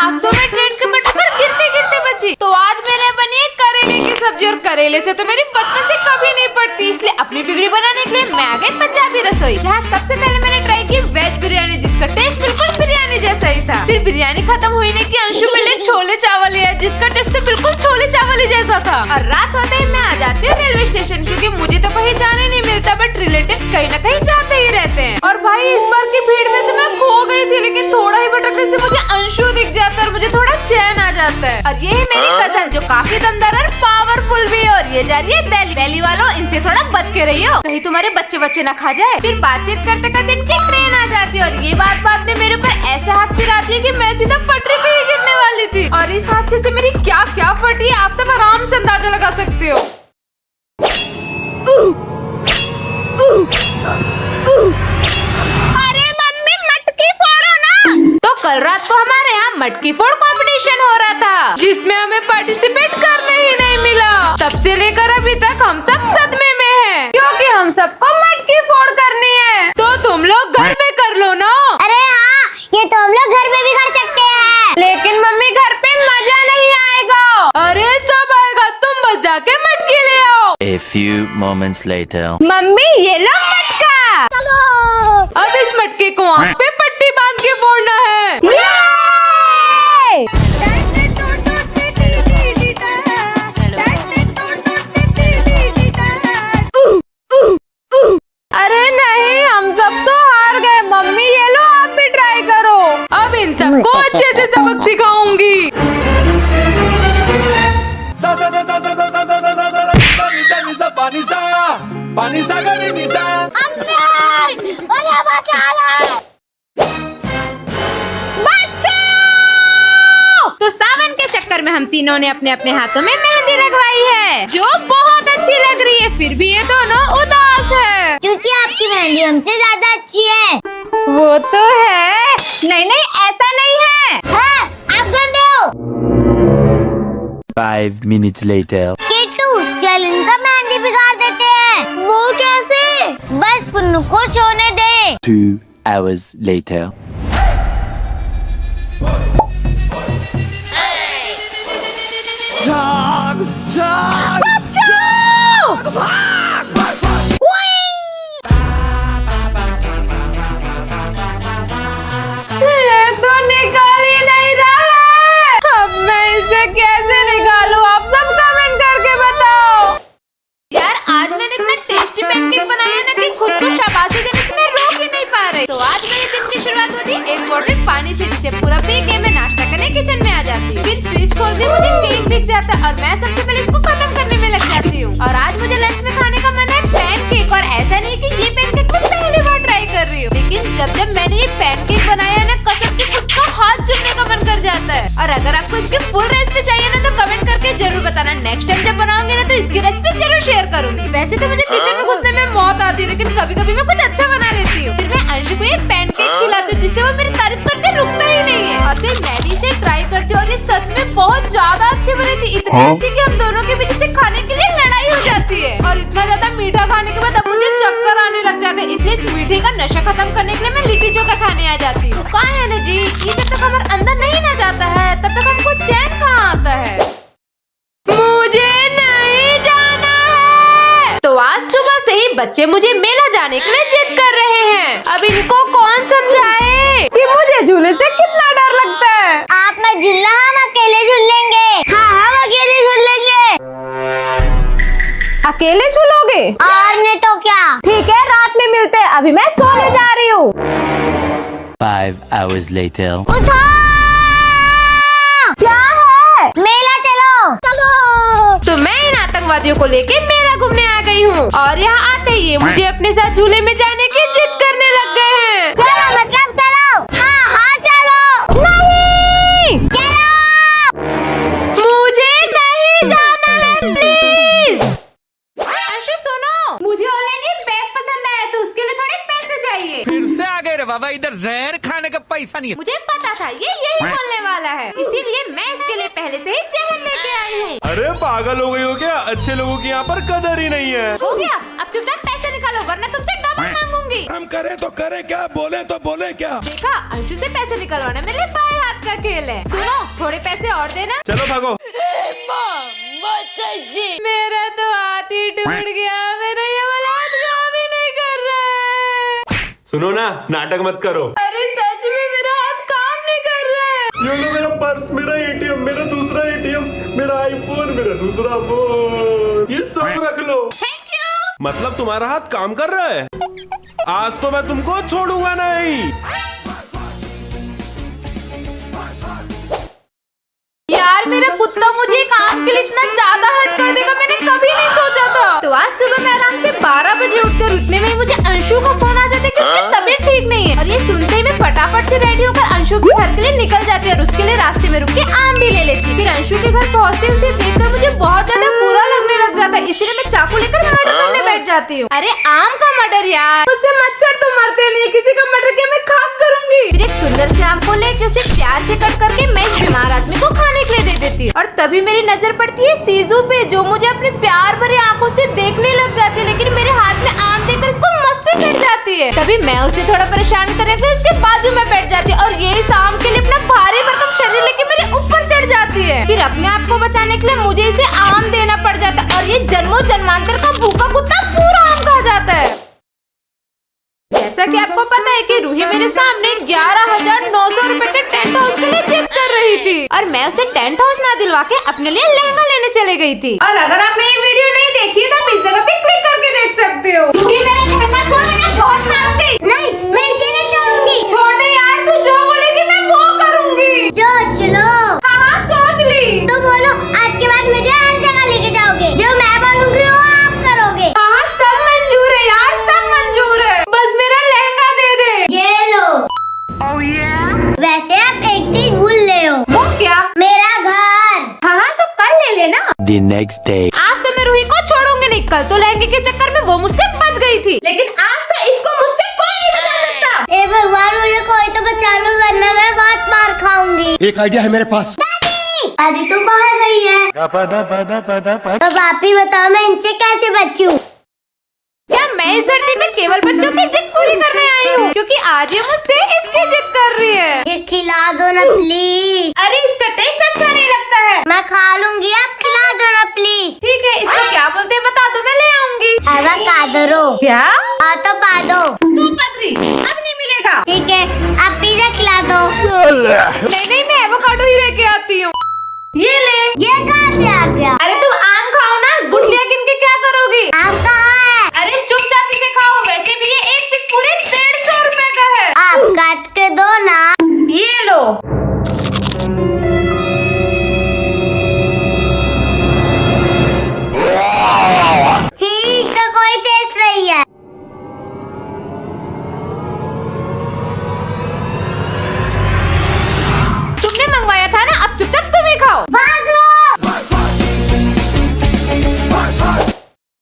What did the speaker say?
आज तो मैं ट्रेन के पटरी पर गिरते गिरते बची। तो आज मैंने बनी है करेले की सब्जी, और करेले से तो मेरी बचपन से कभी नहीं पड़ती, इसलिए अपनी बिगड़ी बनाने के लिए मैं आ गई पंजाबी रसोई, जहाँ सबसे पहले मैंने ट्राई की वेज बिरयानी, जिसका टेस्ट बिल्कुल बिरयानी जैसा ही था। फिर बिरयानी खत्म होने की अंशु मैंने छोले चावल लिया, जिसका टेस्ट तो बिल्कुल छोले चावल ही जैसा था। और रात होते ही मैं आ जाती हूँ रेलवे स्टेशन, क्योंकि मुझे तो कहीं जाने नहीं मिलता, बट रिलेटिव्स कहीं न कहीं जाते ही रहते हैं। और भाई इस बार की भीड़ में तो मैं खो गई थी, लेकिन थोड़ा ही भटकने से मुझे अंशु दिख जाता है और मुझे थोड़ा चैन आ जाता है। और ये है मेरी कजन, जो काफी दमदार और पावरफुल भी है, और ये जा रही है दिल्ली। दिल्ली वालों, इनसे थोड़ा बच के रहियो, कहीं तुम्हारे बच्चे ना खा जाए। फिर बातचीत करते करते इनकी ट्रेन आ जाती है, और ये बात में मेरे ऊपर ऐसा हाथ फिराती है कि मैं सीधा पटरी पे ही गिरने वाली थी। और इस हादसे से मेरी क्या क्या फटी है, आप सब आराम से अंदाजा लगा सकते हो। अरे मम्मी, मटकी फोड़ो ना। तो कल रात को हमारे यहाँ मटकी फोड़ कंपटीशन हो रहा था, जिसमें हमें पार्टिसिपेट करने ही नहीं मिला। तब से लेकर अभी तक हम सब सदमे में हैं, क्योंकि हम सबको मटकी फोड़ करनी है। तो तुम लोग घर में कर लो ना। अरे हाँ, ये तो हम लोग घर में भी कर सकते हैं। लेकिन मम्मी, घर पे मजा नहीं आएगा। अरे सब आएगा, तुम बस जाके मटकी ले आओ। A few moments later. Mummy, ये लो मटका। चलो। अब इस मटके को आँख पे पट्टी बांध के फोड़ना है। अरे नहीं, हम सब तो हार गए। मम्मी, ये लो, आप भी ट्राई करो। अब इन सबको अच्छे से सबक सिखाऊंगी। तो सावन के चक्कर में हम तीनों ने अपने अपने हाथों में मेहंदी लगवाई है, जो बहुत अच्छी लग रही है। फिर भी ये दोनों उदास है, क्योंकि आपकी मेहंदी हमसे ज्यादा अच्छी है। वो तो है। नहीं नहीं, ऐसा नहीं है। हाँ, आप गंदे हो। 5 minutes later. किट्टू, चल इनका मेहंदी बिगाड़ देते हैं। वो कैसे? बस पुन्नू को सोने दे। 2 hours later. ये तो निकाल ही नहीं रहा है। अब मैं इसे कैसे निकालूं? आप सब कमेंट करके बताओ। यार, आज मैंने इतना टेस्टी पैनकेक बनाया ना कि खुद को शाबाशी देने से मैं रोक ही नहीं पा रही। तो आज मेरे दिन की शुरुआत होती है एक बॉटल पानी से, जिसे पूरा पी के मैं नाश्ता करने किचन में आ जाती हूँ। फिर फ्रिज खोलती मुझे केक दिख जाता है, और मैं सबसे पहले इसको खत्म करने में लग जाती हूँ। और आज मुझे लंच में खाने का मन है पैनकेक, और ऐसा नहीं कि ये पैनकेक मैं पहली बार ट्राई कर रही हूँ, लेकिन जब मैंने ये पैनकेक बनाया ना, कसम से खुद का हाथ चूमने का मन कर जाता है। और अगर आपको इसकी फुल रेसिपी चाहिए ना, तो कमेंट करके जरूर बताना। नेक्स्ट टाइम जब बनाऊंगी ना, तो इसकी रेसिपी जरूर शेयर करूंगी। वैसे तो मुझे किचन में घुसने में मौत आती है, लेकिन कभी कभी मैं कुछ अच्छा बना लेती हूँ। फिर मैं अंशु को ये पैनकेक खिलाती हूँ, जिससे वो मेरी तारीफ करके रुकता ही नहीं है। और फिर मैं भी इसे ट्राई करती हूँ, और ये सच में बहुत ज्यादा अच्छी बनी थी। इतनी अच्छी कि हम दोनों के बीच इसे खाने के लिए लड़ाई हो जाती है। और इतना ज्यादा मीठा खाने के बाद अब मुझे चक्कर आने लग जाते हैं, इसलिए इस मीठे का नशा खत्म करने के लिए मैं लिट्टी चोखा खाने आ जाती हूँ। कहाँ है ना जी, ये जब तक हमारे अंदर नहीं ना जाता है, तब तक हमको चैन कहाँ आता है। मुझे नहीं जाना है। तो आज सुबह से ही बच्चे मुझे मेला जाने के लिए जिद कर रहे हैं। अब इनको कौन समझाए कि मुझे झूले से कितना डर लगता है। आप मत झूलना, हम अकेले झूल लेंगे। हाँ, हम अकेले झूल लेंगे। अकेले झूलोगे? और नहीं तो क्या। ठीक है, रात में मिलते हैं। अभी मैं सोने जा रही हूँ। 5 hours later. उठो! क्या है? मेला चलो। चलो। तो मैं इन आतंकवादियों को लेके मेला घूमने आ गई हूँ, और यहाँ आते ही ये मुझे अपने साथ झूले में जाने की जिद करने लग गए हैं। चलो, मतलब चलो। हाँ हाँ, चलो। नहीं, चलो। मुझे नहीं जाना है, प्लीज। अंशु सुनो, मुझे ऑनलाइन एक बैग पसंद आया, तो उसके लिए थोड़े पैसे चाहिए। फिर से आ गए रे बाबा, इधर जहर खाने का पैसा नहीं है। मुझे पता था ये यही बोलने वाला है, इसीलिए मैं इसके लिए पहले से ही जहर लेके आई हूँ। अरे पागल हो गई हो क्या? अच्छे लोगों की यहाँ पर कदर ही नहीं है। हो गया, अब चुपचाप पैसे निकालो, वरना तुमसे डबल मांगूंगी। हम करें तो करें क्या, बोले तो बोले क्या? देखा, अंशु से पैसे निकलवाना मेरे लिए बाएं हाथ हाथ का खेल है। सुनो, थोड़े पैसे और देना। चलो भागो। मेरा तो हाथ ही टूट गया, मेरा ये वाला हाथ काम ही नहीं कर रहा है। सुनो ना, नाटक मत करो। अरे सच में मेरा हाथ काम नहीं कर रहा है। ये लो मेरा पर्स, मेरा एटीएम, मेरा दूसरा एटीएम, मेरा आईफोन, मेरा दूसरा फोन, ये सब रख लो। Thank you. मतलब तुम्हारा हाथ काम कर रहा है? आज तो मैं तुमको छोड़ूंगा नहीं। यार मेरा कुत्ता मुझे एक काम के लिए इतना ज्यादा हर्ट कर देगा, मैंने कभी नहीं सोचा था। तो आज सुबह मैं आराम से 12 बजे उठकर उतने में ही मुझे अंशु का फोन आ जाता है कि उसकी तबीयत ठीक नहीं है। और ये सुनते ही मैं फटाफट से रेडी होकर अंशु के घर के लिए निकल जाती है और उसके लिए रास्ते में रुक के आम भी ले लेती। फिर अंशु के घर पहुँचते उसे देखकर मुझे बहुत ज्यादा बुरा लगने लग जाता है, इसलिए मैं चाकू लेकर मर्डर करने बैठ जाती हूँ। अरे आम का मर्डर यार, मुझसे मच्छर तो मरते नहीं, किसी का मर्डर किया मैं खाक करूंगी। फिर एक सुंदर से आम को लेके उसे प्यार से कट करके मैं एक बीमार आदमी को खाने के लिए दे देती हूँ। और तभी मेरी नजर पड़ती है सीजू पे, जो मुझे अपने प्यार भरी आंखों से देखने लग जाती है, लेकिन मेरे हाथ में आम देखकर इसको मस्ती चढ़ जाती है। तभी मैं उसे थोड़ा परेशान करने के लिए उसके बाजू में बैठ जाती है और ये इस आम के लिए अपना भारी भरकम शरीर लेके मेरे ऊपर चढ़ जाती है। फिर अपने आप को बचाने के लिए मुझे इसे आम देना पड़ जाता है और ये जन्मों जन्मांतर का भूखा कुत्ता पूरा आम खा जाता है। जैसा कि आपको पता है कि रूही मेरे सामने 11,900 रुपए के टेंट हाउस के लिए जिद कर रही थी और मैं उसे टेंट हाउस ना दिलवा के अपने लिए लहंगा लेने चले गई थी। और अगर आपने ये वीडियो नहीं देखी तो आप इस जगह पे क्लिक करके देख सकते हो। रूही मेरा लहंगा छोड़, मैं बहुत मारूंगी। नहीं, मैं इसे नहीं छोड़ूंगी। छोड़ दे यार, तू जो बोलेगी मैं वो करूंगी। सोच लो। हाँ सोच ली। तो बोलो, आज के बाद मुझे हर जगह लेके जाओगे, जो मैं बोलूंगी वो आप करोगे। हाँ सब मंजूर है यार, सब मंजूर है, बस मेरा लहंगा दे दे। ये लो। वैसे आप एक चीज भूल रहे हो। वो क्या? मेरा घर। हाँ तो कल ले लेना। The next day. आज तो मैं रूही को छोड़ूंगी नहीं, कल तो लहंगे के चक्कर में वो मुझसे बच गई थी, लेकिन आज तो इसको मुझसे कोई नहीं बचा सकता। ए भगवान, मुझे कोई तो बचा लो वरना मैं बहुत मार खाऊंगी। एक आइडिया है मेरे पास। अरे तो बाहर गई है। अब आप ही बताओ, मैं इनसे कैसे बचूं? क्या मैं इस धरती में केवल बच्चों की जिद पूरी करने आई हूँ? क्योंकि आज ये मुझसे इसकी जिद कर रही है। ये खिला दो ना प्लीज। अरे इसका टेस्ट अच्छा नहीं लगता है। मैं खा लूंगी, आप खिला दो ना प्लीज। ठीक है, इसको क्या बोलते हैं बता दो, मैं ले आऊंगी। एवोकाडो। क्या? हाँ तो पा दो। तू पतरी, अब नहीं मिलेगा। ठीक है, आप पिज्जा खिला दो। नहीं नहीं, मैं एवोकाडो ही लेके आती हूँ। ये ले। ये